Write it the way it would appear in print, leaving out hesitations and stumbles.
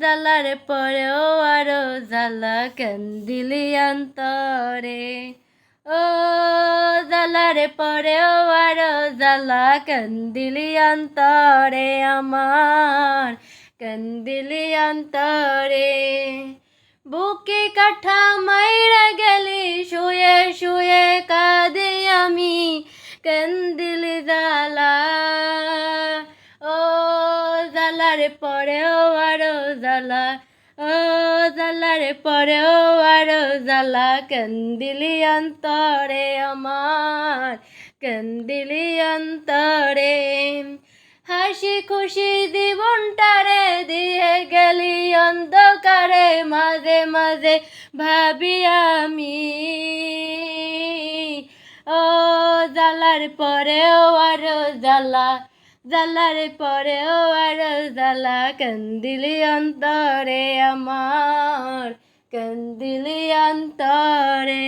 জ্বালার পরেও আরো জ্বালা কেন দিলি অন্তরে। ও জ্বালার পরেও আরো জ্বালা কেন দিলি অন্তরে আমার, কেন দিলি অন্তরে। বুকে কাঠা মাইরা গেলি শুয়ে শুয়ে কাঁদি আমি, কেন দিলি জ্বালা। ও জ্বালার পরেও আরো জ্বালা, ও জ্বালার পরেও আরো জ্বালা কেন দিলি অন্তরে আমার, কেন দিলি অন্তরে। হাসি খুশি জীবনটারে দিয়ে গেলি অন্ধকারে, মাঝে মাঝে ভাবি আমি। ও জ্বালার পরেও আরো জ্বালা, জ্বালার পরেও আরো জ্বালা কেন দিলি অন্তরে আমার, কেন দিলি অন্তরে।